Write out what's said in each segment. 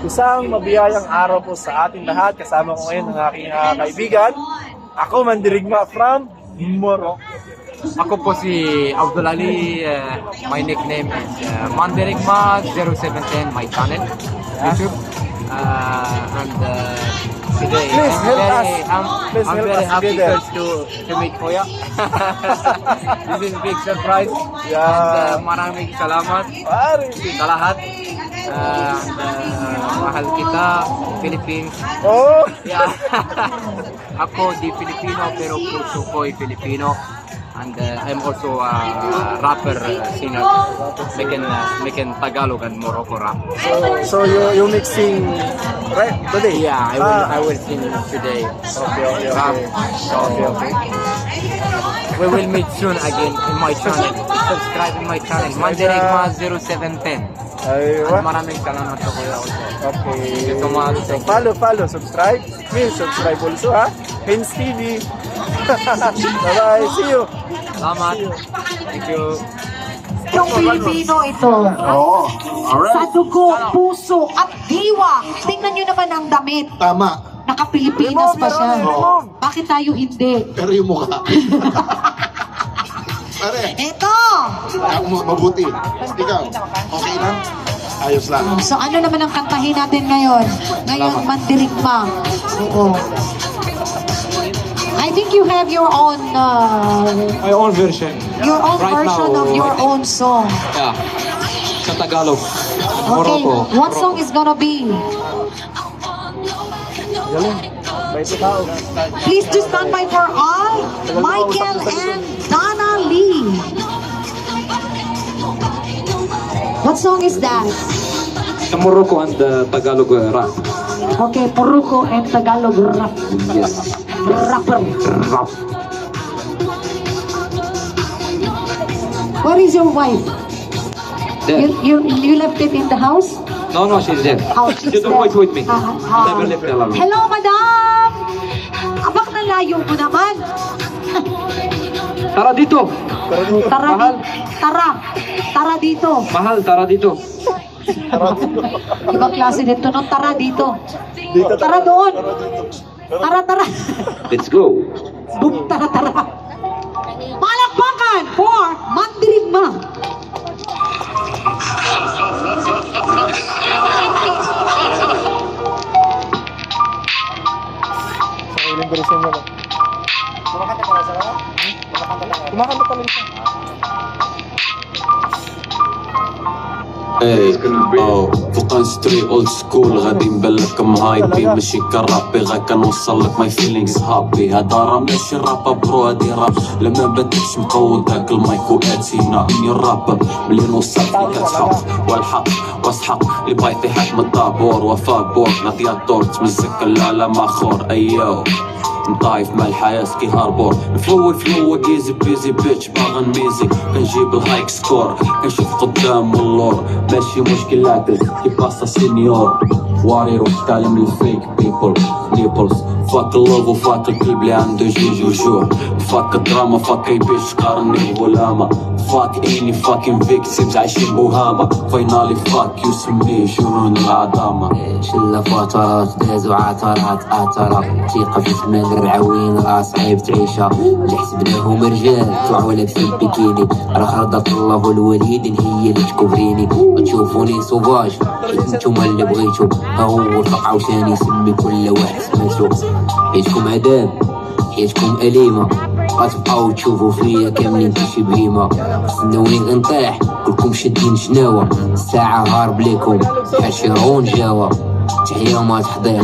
Isang mabiyayang araw po sa ating lahat. Kasama ko ngayon ang aking kaibigan. Ako, Mandirigma from Morocco. Ako po si Abdul Ali, my nickname is Mandirigma 0710, my channel, YouTube. Today, Please help us. I'm Help very us happy together. to meet Kuya. This is a big surprise. Yeah. And maraming salamat Pare. sa lahat. Mahal kita, Philippines. Oh! Yeah. Ako di Filipino pero puso ko ay Filipino. And I'm also a rapper, singer, making Tagalog and Morocco rap. So you mixing right today? Yeah, I will sing today. Okay. Rap. So, Okay. we will meet soon again in my channel. Subscribe in my channel, Mandirigma 0710. Aywa. At maraming salamat sa kuya also. Okay. Thank you so much. So follow, subscribe. Please subscribe also ha. Hens TV. Bye-bye. See you. Salamat. Thank you. Yung Pilipino ito. Oo. Alright. Sa dugo, puso, at diwa. Tingnan nyo naman ang damit. Tama. Naka-Pilipinas pa siya. Limon. Bakit tayo hindi? Pero yung mukha. Pare, Ito! mabuti. Ikaw, okay lang? Ayos lang. So ano naman ang kantahin natin ngayon? Ngayon, Mandirigma. Oo. I think you have your own My own version. Right version now, of your own song. Yeah. Sa Tagalog. Okay, Morocco. what song is gonna be? Galing. Bait na tao. Please do stand by for all, Michael and Donna Lee. What song is that? Sa Morocco and Tagalog rap. Okay, Puruko and Tagalog rap. Yes. Rapper. Rap. Where is your wife? There. You left it in the house? No, she's there. Oh, she's You don't there. wait with me. Ah. Never left me alone. Hello, madam! Abak na layo mo naman. Tara dito. Tara, Mahal. Tara dito. Mahal, tara dito. Ibang klase dito, no? Tara dito. Dito, Tara doon. Tara. Let's go. Boom, tara. Palakpakan for Mandirigma. Sariling version mo. Kumakanta ka lang sa kanya? Kumakanta ka lang siya. ايه فوقان ستري اولد سكول غادي نبلكم هايبي ماشي كرابي غا كنوصل لك ماي فيلينغز هابي هذا راه ماشي رابا برو هادي راب لما بديتش مقود هاك المايك واتينا اني الرابر ملي نوصل كتحق والحق واسحق اللي بغا يطيحك من الطابور وفابور نعطيها الدور تمزك العالم اخر ايو نطايف مع الحياة كي هاربور نفلو ايزي بيزي بيتش باغا نميزي كنجيب الهايك سكور كنشوف قدام واللور ماشي مشكل لاكل كي باسا سينيور واري روح تعلم الفيك بيبل نيبلز فاك اللوف وفاك الكلب اللي عنده جيج وجوع فاك الدراما فاك يبيش قارني بغلامة فاك اني فاكين فيكتيمز عايشين بوهامة فاينالي فاك يسميه جنون العظامة شلة فترات دازو عثرات اثرات ثقة في ثمان الرعوين راه صعيب تعيشها اللي حسبناهم رجال طلعوا لابسين بيكيني راه خرضت الله والوالدين هي اللي تكوفريني وتشوفوني سوفاج حيت نتوما اللي بغيتو ها هو الفقع عاوتاني يسمي كل واحد سميتو حياتكم عذاب حياتكم أليمة غتبقاو تشوفو فيا كاملين كيشي بهيمة تسناوني غنطيح كلكم شادين شناوة الساعة هارب ليكم بحال شي رون جاوا تحيا وما تحضير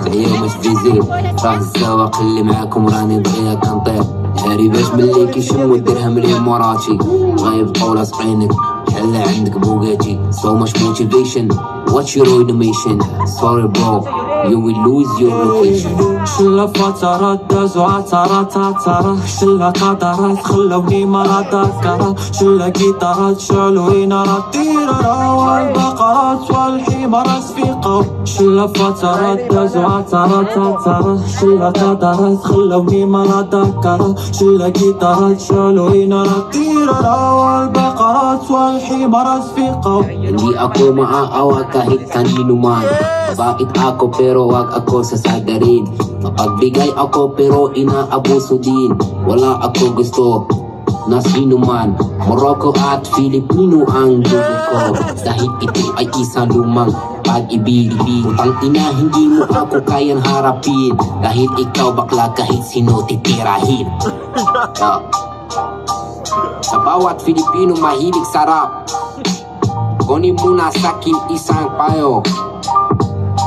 تحيا وما تفيزير راه الزواق اللي معاكم راني دغيا كنطير هاربات ملي كيشمو الدرهم لاماراتي غيبقاو لاصقينك بحال عندك بوغاتي so much motivation what's your animation sorry bro you will lose your location شلة فترات دازو عثرات شلة قدرات خلوني ما ذكرت شلة جيتارات شعلوا نارات تيرارا والبقرات والحمارات في قو شلة فترات دازو عثرات شلة قدرات خلوني ما ذكرت شلة جيتارات شعلوا نارات تيرارا والبقرات Hindi ako maaawa kahit kanino man. Mabait ako pero wag ako sasagarin. Mapagbigay ako pero inaabuso din. Wala ako gusto na sino man. Morocco at Filipino ang dugo ko. Dahil ito ay isang lumang pag-ibig. Utang ina, hindi mo ako kayang harapin. Dahil ikaw bakla kahit sino titirahin. Sa bawat Filipino mahilig sarap. Kunin mo na sa'kin isang payo.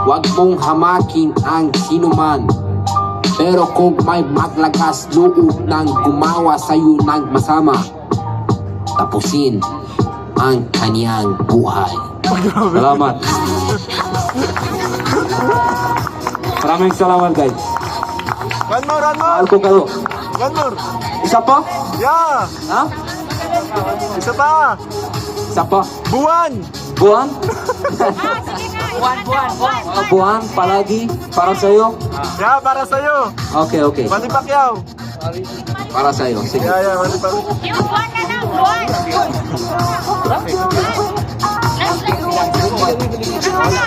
Huwag mong hamakin ang sinuman. Pero kung may maglakas loob ng gumawa sa'yo ng masama, tapusin ang kaniyang buhay. Salamat. Maraming salamat guys. One more, one more. Mahal ko kayo. One more. Isa pa? Yeah. Ha? Isa pa. Isa pa? Buwan. Buwan? Buwan palagi para sa'yo? Yeah, para sa'yo. Okay, okay. Manny Pacquiao. Para sa'yo. Sige. Yeah, Manny Pacquiao.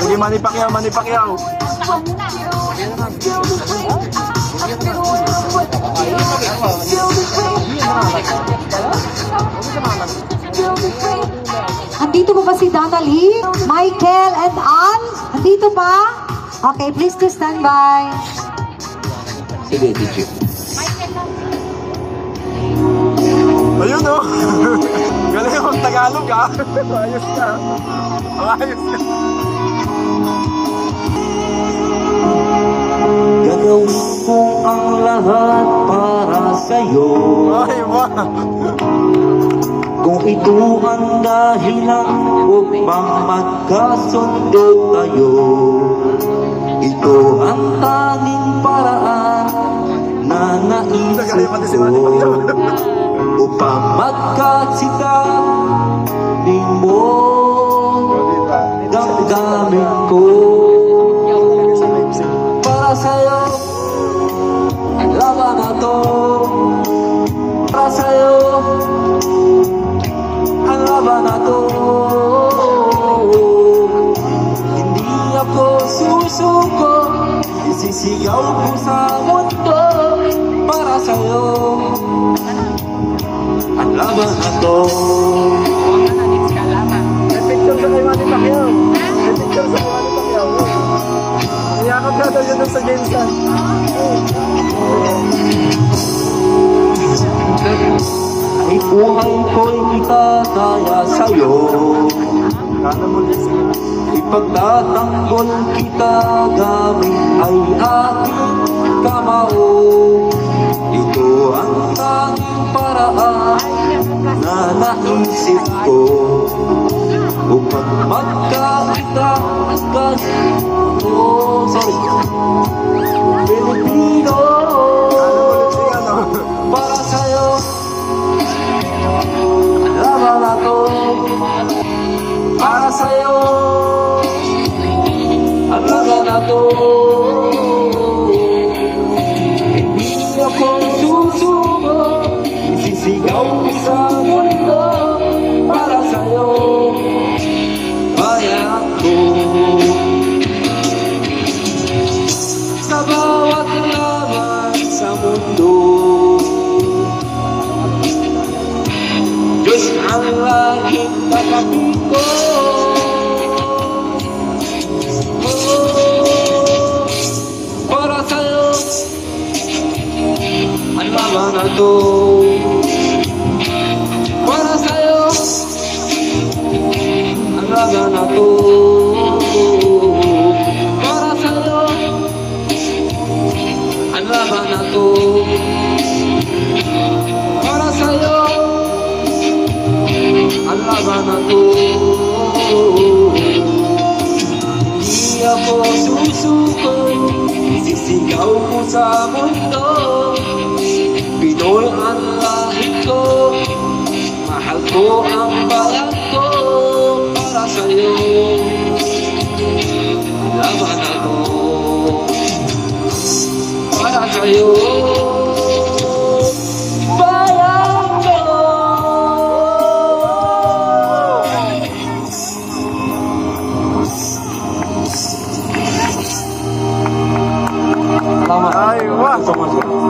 Sige, Manny Pacquiao, Manny Pacquiao. Andito pa ba si Donna Lee, Michael, and Ann? Andito pa? Okay, please to stand by. Sige, teacher. Ayun oh. Galing akong Tagalog ah. Ayos na. Ayos na. Gagawin ko ang lahat para sa'yo. Ay, wow. Kung ito ang dahilan upang magkasundo tayo, ito ang tanging paraan na naisip ko upang magkasikapin mo damdamin ko. Para sa'yo ang laban na to. Para sa'yo ang laban na to. Hindi ako susuko, isisigaw ko sa mundo. Para sa'yo ang laban na to. May picture sa kay Manny Pacquiao. May picture sa kay Manny Pacquiao. Iyakap na daw yun sa Jameson. Ay buhay ko'y itataya sa'yo. Ipagtatanggol kita gamit ay aking kamao. Ito ang tanging paraan na naisip ko upang magkakita Pilipino. Para sa'yo ang laban na to. Para sa'yo ang laban na to. Hindi ako susuko, isisigaw ko sa mundo. Para sa'yo bayan ko. Sa bawat laban sa mundo, Diyos ang laging katabi ko. Para sa'yo ang laban na to. Para sa'yo ang laban na to. Para sa'yo ang laban na to. Para sa'yo ang laban na to. Di ako susuko, sisigaw ko sa mundo. Pinoy ang lahit ko, mahal ko ang bayan ko. Para sa'yo ang laban na to. Para sa'yo bayan ko. ka.